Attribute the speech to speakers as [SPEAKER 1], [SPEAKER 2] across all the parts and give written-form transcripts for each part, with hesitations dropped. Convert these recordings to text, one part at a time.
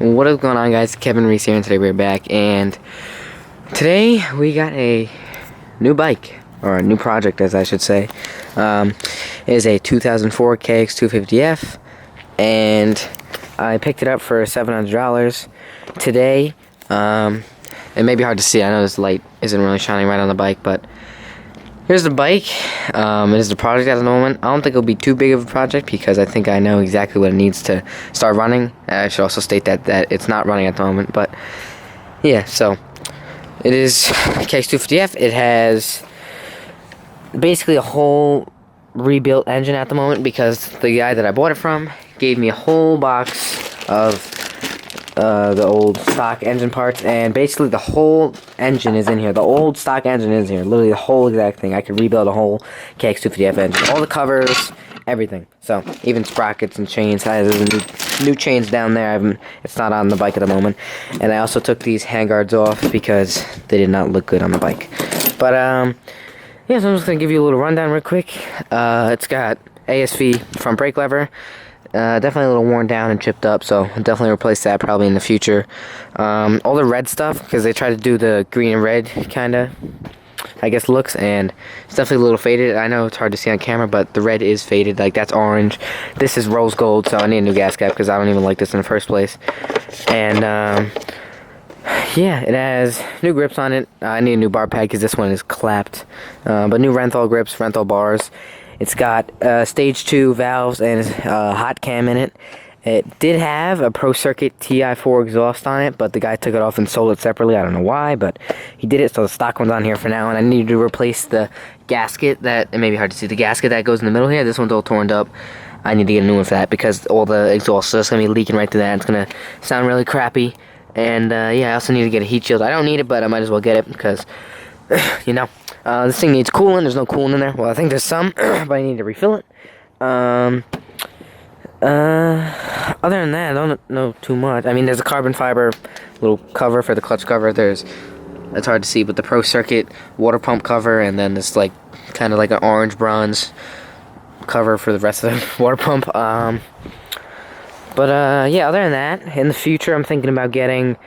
[SPEAKER 1] What is going on, guys? Kevin Reese here, and today we're back, and today we got a new bike, or a new project as I should say. It is a 2004 Kx250F, and I picked it up for $700 today. It may be hard to see, I know this light isn't really shining right on the bike, but here's the bike. It is the project at the moment. I don't think it'll be too big of a project because I think I know exactly what it needs to start running. I should also state that it's not running at the moment, but yeah, so it is Kx250F. It has basically a whole rebuilt engine at the moment because the guy that I bought it from gave me a whole box of the old stock engine parts, and basically the whole engine is in here. The old stock engine is here, literally the whole exact thing. I could rebuild a whole Kx250F engine, all the covers, everything. So even sprockets and chains. There's new chains down there. It's not on the bike at the moment. And I also took these handguards off because they did not look good on the bike. But yeah, so I'm just gonna give you a little rundown real quick. It's got ASV front brake lever. Definitely a little worn down and chipped up, so I'll definitely replace that probably in the future. All the red stuff, because they try to do the green and red kind of, I guess, looks, and it's definitely a little faded. I know it's hard to see on camera, but the red is faded. Like, that's orange. This is rose gold, so I need a new gas cap because I don't even like this in the first place. And yeah, it has new grips on it. I need a new bar pad because this one is clapped. But new Renthal grips, Renthal bars. It's got stage 2 valves and hot cam in it. It did have a Pro Circuit TI4 exhaust on it, but the guy took it off and sold it separately. I don't know why, but he did it, so the stock one's on here for now. And I need to replace the gasket that, it may be hard to see, the gasket that goes in the middle here. This one's all torn up. I need to get a new one for that because all the exhaust is just going to be leaking right through that. It's going to sound really crappy. And yeah, I also need to get a heat shield. I don't need it, but I might as well get it because, you know. This thing needs coolant. There's no coolant in there. Well, I think there's some, but I need to refill it. Other than that, I don't know too much. I mean, there's a carbon fiber little cover for the clutch cover. It's hard to see, but the Pro Circuit water pump cover, and then this like kind of like an orange bronze cover for the rest of the water pump. But yeah, other than that, in the future, I'm thinking about getting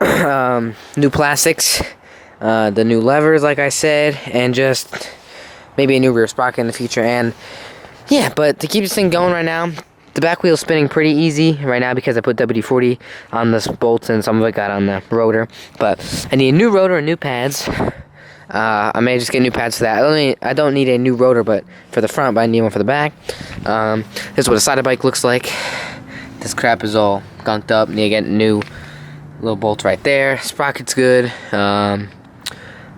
[SPEAKER 1] new plastics. The new levers, like I said, and just maybe a new rear sprocket in the future. And yeah, but to keep this thing going right now, the back wheel's spinning pretty easy right now because I put WD-40 on the bolts and some of it got on the rotor. But I need a new rotor and new pads. I may just get new pads for that. I don't need a new rotor, but for the front, but I need one for the back. This is what a side of bike looks like. This crap is all gunked up. Need to get new little bolts right there. Sprocket's good.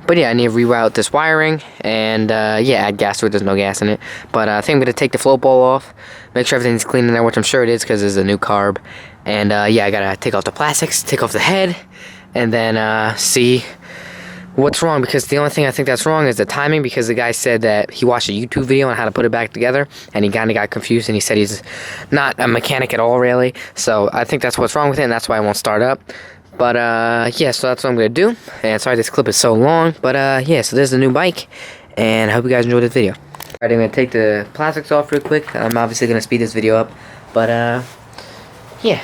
[SPEAKER 1] But yeah, I need to reroute this wiring, and yeah, add gas to it. There's no gas in it. But I think I'm going to take the float ball off, make sure everything's clean in there, which I'm sure it is because there's a new carb. And yeah, I got to take off the plastics, take off the head, and then see what's wrong. Because the only thing I think that's wrong is the timing, because the guy said that he watched a YouTube video on how to put it back together, and he kind of got confused, and he said he's not a mechanic at all, really. So I think that's what's wrong with it, and that's why it won't start up. But yeah, so that's what I'm going to do. And sorry this clip is so long. But yeah, so there's the new bike. And I hope you guys enjoyed this video. Alright, I'm going to take the plastics off real quick. I'm obviously going to speed this video up. But yeah,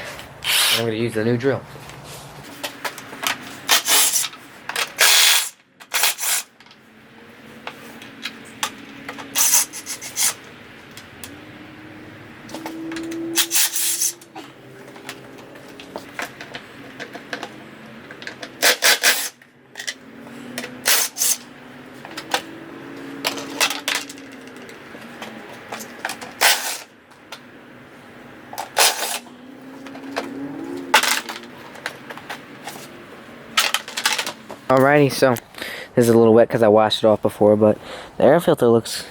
[SPEAKER 1] I'm going to use the new drill. Alrighty, so this is a little wet because I washed it off before, but the air filter looks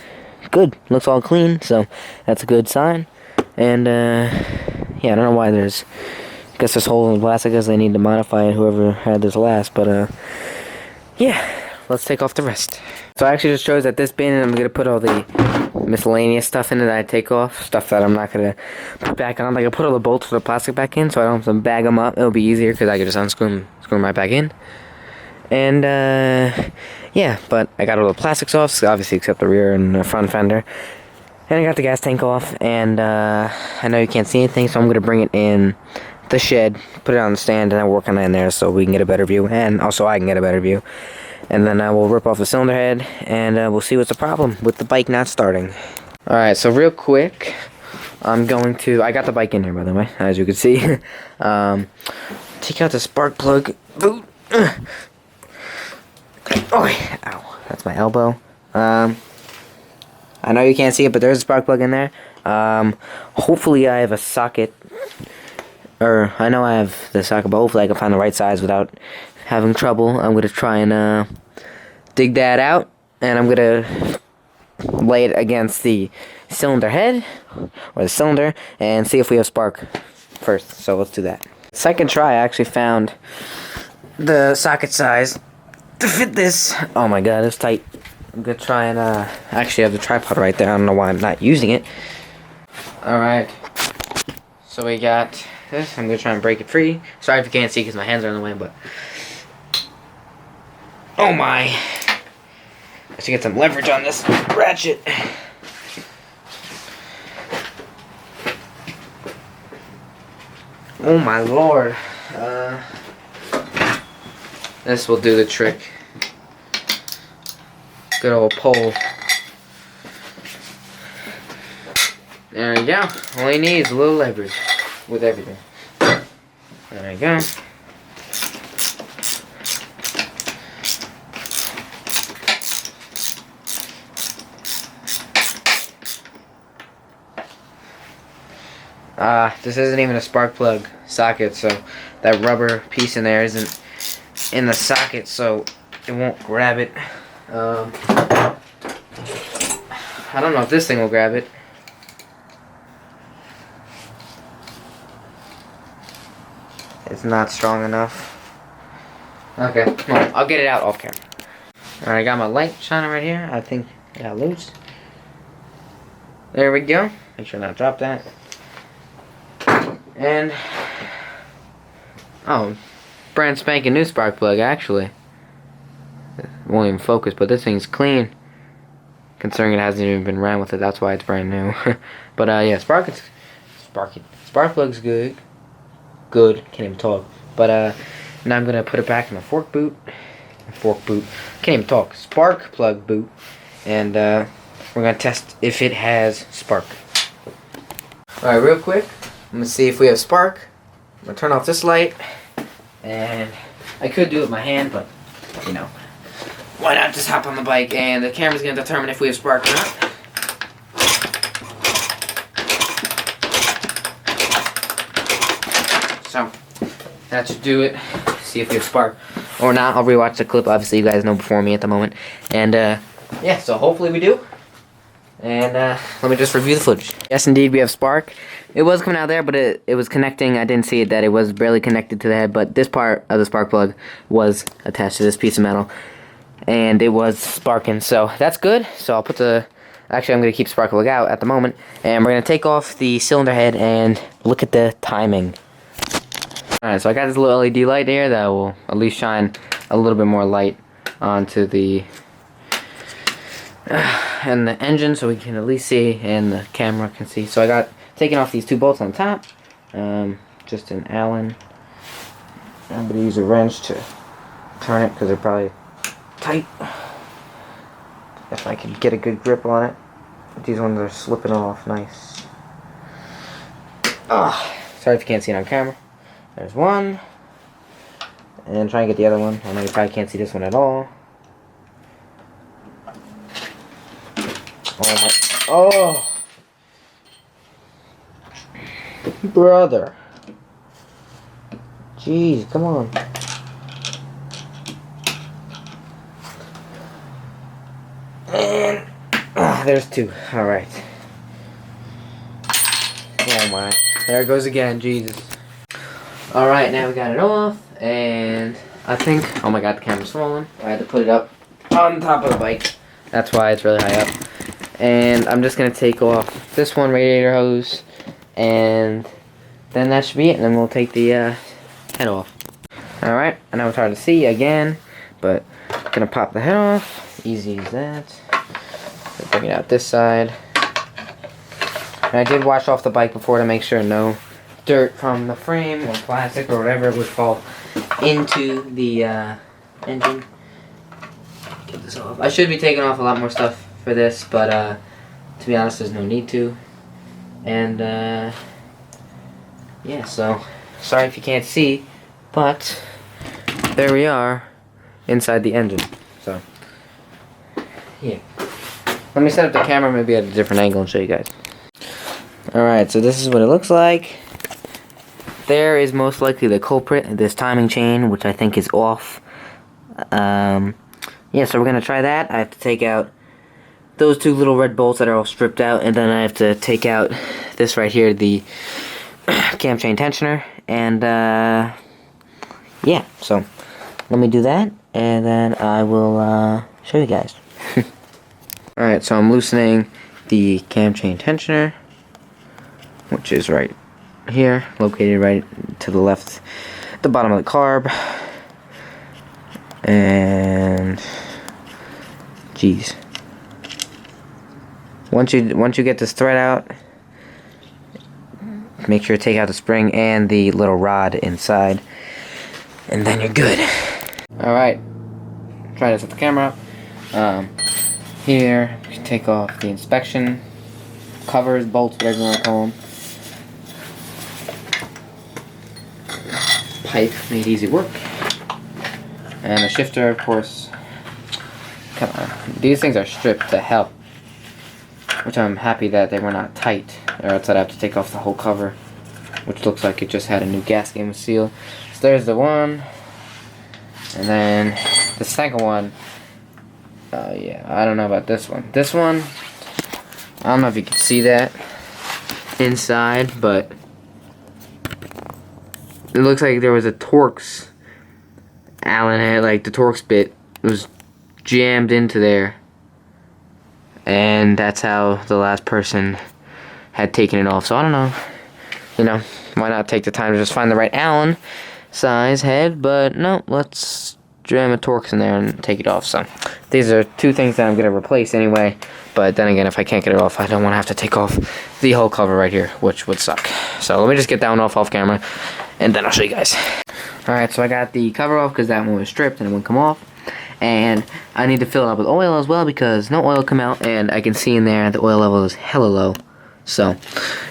[SPEAKER 1] good. Looks all clean, so that's a good sign. And yeah, I don't know why I guess there's holes in the plastic because they need to modify it, whoever had this last. But yeah, let's take off the rest. So I actually just chose that this bin, and I'm going to put all the miscellaneous stuff in it that I take off. Stuff that I'm not going to put back on. Like, I put all the bolts for the plastic back in so I don't have to bag them up. It'll be easier because I can just unscrew them, screw them right back in. And yeah, but I got all the plastics off, obviously except the rear and the front fender. And I got the gas tank off, and I know you can't see anything, so I'm going to bring it in the shed, put it on the stand, and then work on it in there so we can get a better view, and also I can get a better view. And then we'll rip off the cylinder head, and we'll see what's the problem with the bike not starting. Alright, so real quick, I got the bike in here, by the way, as you can see. Take out the spark plug boot. Oh, ow, that's my elbow. I know you can't see it, but there's a spark plug in there. Hopefully I have a socket, or I know I have the socket, but hopefully I can find the right size without having trouble. I'm going to try and dig that out, and I'm going to lay it against the cylinder head, or the cylinder, and see if we have spark first. So let's do that. Second try, I actually found the socket size to fit this. Oh my god, it's tight. I'm going to try and actually have the tripod right there. I don't know why I'm not using it. Alright, so we got this. I'm going to try and break it free. Sorry if you can't see because my hands are in the way, but oh my. I should get some leverage on this ratchet. Oh my lord. This will do the trick. Good old pole. There we go. All you need is a little leverage with everything. There we go. This isn't even a spark plug socket, so that rubber piece in there isn't in the socket, so it won't grab it. I don't know if this thing will grab it. It's not strong enough. Okay, well, I'll get it out off camera. Alright, I got my light shining right here. I think it got loose. There we go. Make sure not to drop that. And oh, brand spanking new spark plug actually. It won't even focus, but this thing's clean. Considering it hasn't even been ran with it, that's why it's brand new. But yeah, spark plug's good. Good, can't even talk. But now I'm gonna put it back in the fork boot. Can't even talk. Spark plug boot, and we're gonna test if it has spark. All right, real quick. I'm going to see if we have spark. I'm going to turn off this light. And I could do it with my hand, but, you know, why not just hop on the bike? And the camera's going to determine if we have spark or not. So, that should do it. See if we have spark or not. I'll rewatch the clip. Obviously, you guys know before me at the moment. And, yeah, so hopefully we do. And let me just review the footage. Yes, indeed, we have spark. It was coming out there, but it was connecting. I didn't see it that it was barely connected to the head, but this part of the spark plug was attached to this piece of metal, and it was sparking. So that's good. So I'll put the. Actually, I'm going to keep spark plug out at the moment, and we're going to take off the cylinder head and look at the timing. All right, so I got this little LED light here that will at least shine a little bit more light onto the. And the engine, so we can at least see, and the camera can see. So I got taking off these two bolts on top, just an Allen. I'm going to use a wrench to turn it because they're probably tight. If I can get a good grip on it. These ones are slipping off nice. Sorry if you can't see it on camera. There's one. And try and get the other one. I know you probably can't see this one at all. Oh my. Oh! Brother. Jeez, come on. And there's two. Alright. Oh my. There it goes again, Jesus. Alright, now we got it off, and I think, oh my god, the camera's falling. I had to put it up on top of the bike. That's why it's really high up. And I'm just going to take off this one radiator hose, and then that should be it, and then we'll take the head off. Alright, I know it's hard to see again, but I'm going to pop the head off. Easy as that. Bring it out this side. And I did wash off the bike before to make sure no dirt from the frame or plastic or whatever would fall into the engine. Get this off. I should be taking off a lot more stuff for this, but to be honest, there's no need to. And yeah, so sorry if you can't see, but there we are inside the engine. So yeah, let me set up the camera maybe at a different angle and show you guys. Alright, so this is what it looks like. There is most likely the culprit, this timing chain, which I think is off. Yeah, so we're going to try that. I have to take out those two little red bolts that are all stripped out, and then I have to take out this right here, the cam chain tensioner, and yeah, so let me do that, and then I will show you guys. Alright, so I'm loosening the cam chain tensioner, which is right here, located right to the left, the bottom of the carb. And geez, once you get this thread out, make sure to take out the spring and the little rod inside, and then you're good. Alright, try to set the camera up. Here, you can take off the inspection covers, bolts, whatever you want to call them. Pipe made easy work. And the shifter, of course. Come on. These things are stripped to help. Which I'm happy that they were not tight. Or else I'd have to take off the whole cover. Which looks like it just had a new gasket and seal. So there's the one. And then the second one. Oh yeah, I don't know about this one. This one, I don't know if you can see that inside, but it looks like there was a Torx Allen head, like the Torx bit was jammed into there, and that's how the last person had taken it off. So I don't know, you know, why not take the time to just find the right Allen size head? But no, let's jam a Torx in there and take it off. So these are two things that I'm gonna replace anyway, but then again, if I can't get it off, I don't want to have to take off the whole cover right here, which would suck. So let me just get that one off camera, and then I'll show you guys. Alright, so I got the cover off because that one was stripped and it wouldn't come off. And I need to fill it up with oil as well because no oil come out, and I can see in there the oil level is hella low. So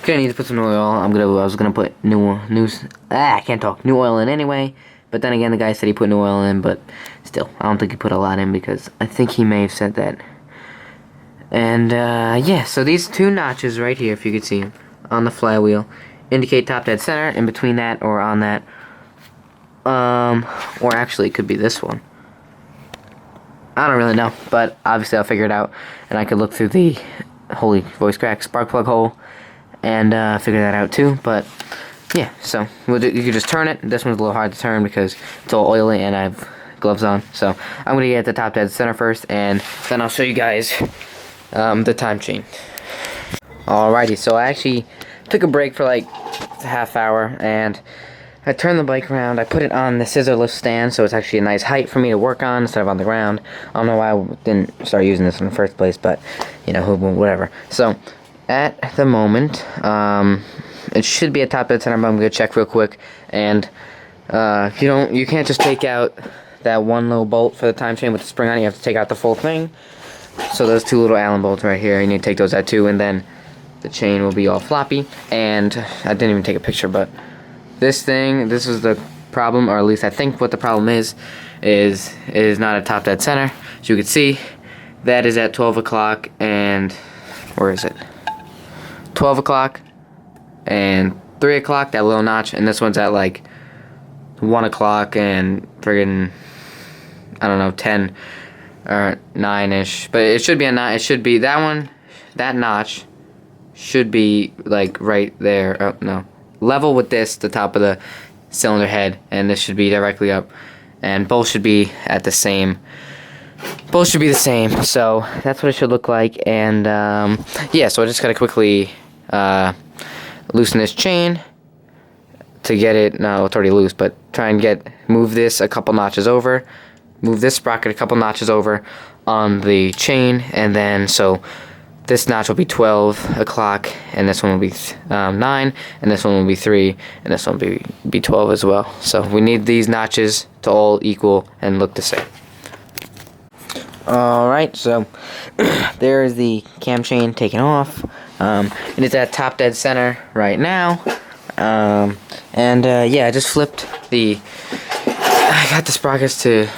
[SPEAKER 1] gonna need to put some oil. I was gonna put new oil in anyway. But then again, the guy said he put new oil in, but still, I don't think he put a lot in because I think he may have said that. And yeah, so these two notches right here, if you could see them, on the flywheel, indicate top dead center. In between that or on that, or actually it could be this one. I don't really know, but obviously I'll figure it out, and I could look through the holy voice crack spark plug hole and figure that out too. But yeah, so you could just turn it. This one's a little hard to turn because it's all oily and I have gloves on. So I'm gonna get the top dead center first, and then I'll show you guys the time chain. Alrighty, so I actually took a break for like a half hour, and I turned the bike around. I put it on the scissor lift stand, so it's actually a nice height for me to work on instead of on the ground. I don't know why I didn't start using this in the first place, but you know, whatever. So at the moment, it should be a top dead center, but I'm gonna check real quick. And you can't just take out that one little bolt for the time chain with the spring on it. You have to take out the full thing. So those two little Allen bolts right here, you need to take those out too, and then the chain will be all floppy. And I didn't even take a picture, but this is the problem, or at least I think what the problem is not a top dead center. As you can see, that is at 12 o'clock, and where is it? 12 o'clock and 3 o'clock, that little notch, and this one's at like 1 o'clock and friggin', I don't know, 10 or 9-ish. But it should be a 9. It should be that one, that notch should be like right there. Oh, no. Level with this, the top of the cylinder head, and this should be directly up, and both should be at the same. Both should be the same, so that's what it should look like. And yeah, so I just gotta quickly loosen this chain to get it. No, it's already loose, but try and move this a couple notches over, move this sprocket a couple notches over on the chain, and then so this notch will be 12 o'clock, and this one will be 9, and this one will be 3, and this one will be 12 as well. So we need these notches to all equal and look the same. Alright, so there is the cam chain taken off. It is at top dead center right now. Yeah, I just flipped I got the sprockets to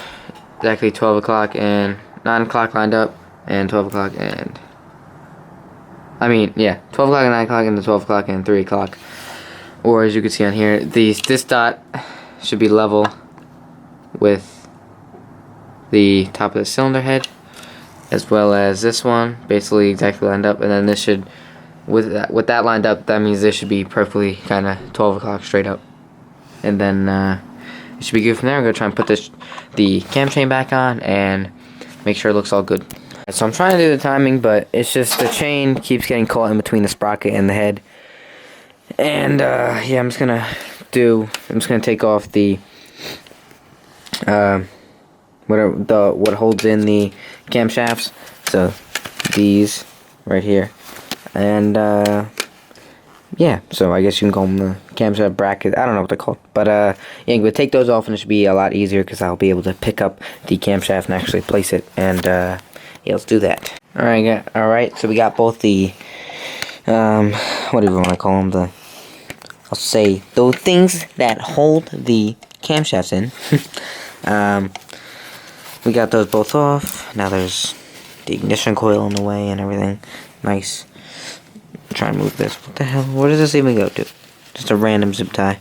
[SPEAKER 1] exactly 12 o'clock and 9 o'clock lined up, and 12 o'clock and 12 o'clock and 9 o'clock, and the 12 o'clock and 3 o'clock. Or as you can see on here, this dot should be level with the top of the cylinder head, as well as this one, basically exactly lined up, and then this should, with that lined up, that means this should be perfectly kind of 12 o'clock straight up, and then it should be good from there. I'm gonna try and put the cam chain back on and make sure it looks all good. So I'm trying to do the timing, but it's just the chain keeps getting caught in between the sprocket and the head, and yeah, I'm just gonna take off the what holds in the camshafts, so these right here, and yeah, so I guess you can call them the camshaft bracket. I don't know what they're called, but yeah, we'll take those off, and it should be a lot easier because I'll be able to pick up the camshaft and actually place it. And yeah, let's do that. All right. So we got both the what do you want to call them? I'll say those things that hold the camshafts in. We got those both off. Now there's the ignition coil in the way and everything. Nice. Try and move this. What the hell? Where does this even go to? Just a random zip tie.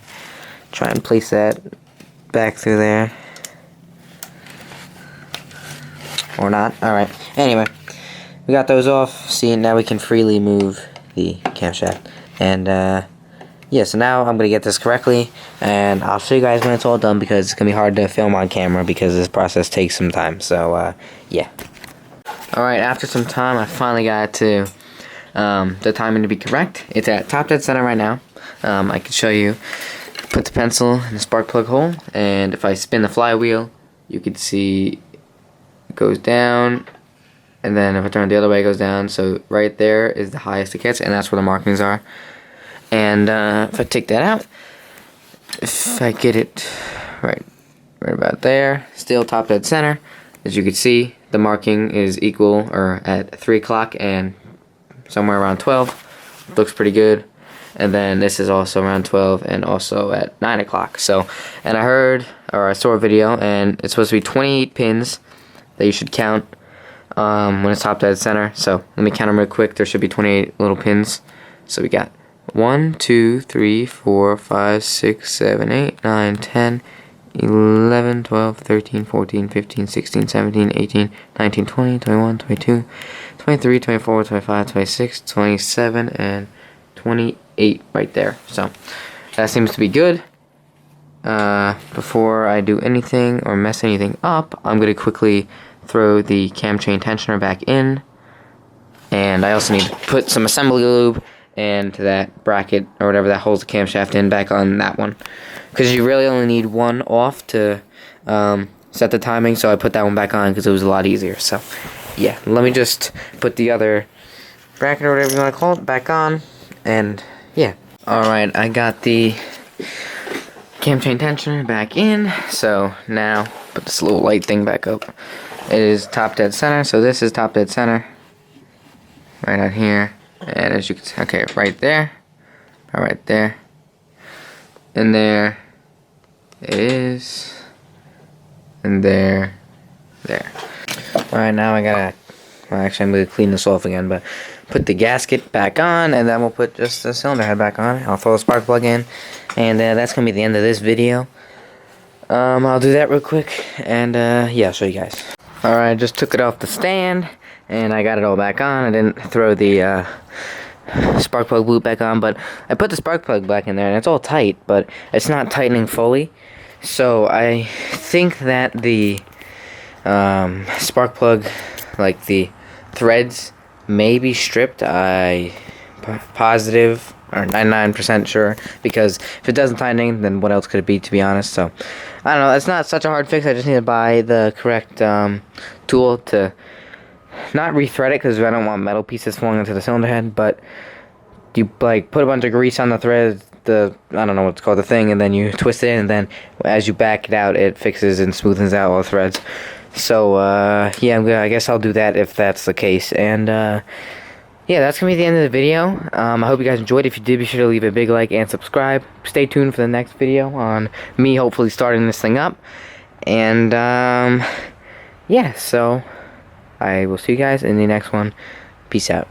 [SPEAKER 1] Try and place that back through there. Or not. Alright. Anyway. We got those off. See, now we can freely move the camshaft. And, yeah, so now I'm going to get this correctly, and I'll show you guys when it's all done, because it's going to be hard to film on camera because this process takes some time. So, yeah. Alright, after some time, I finally got to the timing to be correct. It's at top dead center right now. I can show you. Put the pencil in the spark plug hole, and if I spin the flywheel, you can see it goes down, and then if I turn it the other way, it goes down. So right there is the highest it gets, and that's where the markings are. And if I take that out, if I get it right about there, still top dead center, as you can see, the marking is equal, or at 3 o'clock and somewhere around 12. Looks pretty good. And then this is also around 12 and also at 9 o'clock. So, and I saw a video, and it's supposed to be 28 pins that you should count when it's top dead center. So let me count them real quick. There should be 28 little pins. So we got 1, 2, 3, 4, 5, 6, 7, 8, 9, 10, 11, 12, 13, 14, 15, 16, 17, 18, 19, 20, 21, 22, 23, 24, 25, 26, 27, and 28 right there. So that seems to be good. Before I do anything or mess anything up, I'm going to quickly throw the cam chain tensioner back in, and I also need to put some assembly lube and that bracket or whatever that holds the camshaft in back on that one, because you really only need one off to set the timing. So I put that one back on because it was a lot easier. So yeah, let me just put the other bracket or whatever you want to call it back on, and yeah. Alright, I got the cam chain tensioner back in, so now put this little light thing back up. It is top dead center, so this is top dead center right out here. And as you can see, okay, right there, right there, and there it is, and there. Alright, now actually I'm going to clean this off again, but put the gasket back on, and then we'll put just the cylinder head back on. I'll throw the spark plug in, and that's going to be the end of this video. I'll do that real quick, and yeah, I'll show you guys. Alright, I just took it off the stand, and I got it all back on. I didn't throw the spark plug boot back on, but I put the spark plug back in there, and it's all tight, but it's not tightening fully. So I think that the spark plug, like the threads, may be stripped. I positive or 99% sure, because if it doesn't tighten, then what else could it be, to be honest? So I don't know. It's not such a hard fix. I just need to buy the correct tool to not rethread it because I don't want metal pieces falling into the cylinder head, but you like put a bunch of grease on the thread, I don't know what it's called, the thing, and then you twist it in, and then as you back it out, it fixes and smoothens out all the threads. So yeah, I guess I'll do that if that's the case. And yeah, that's gonna be the end of the video. I hope you guys enjoyed. If you did, be sure to leave a big like and subscribe. Stay tuned for the next video on me hopefully starting this thing up. And yeah, so I will see you guys in the next one. Peace out.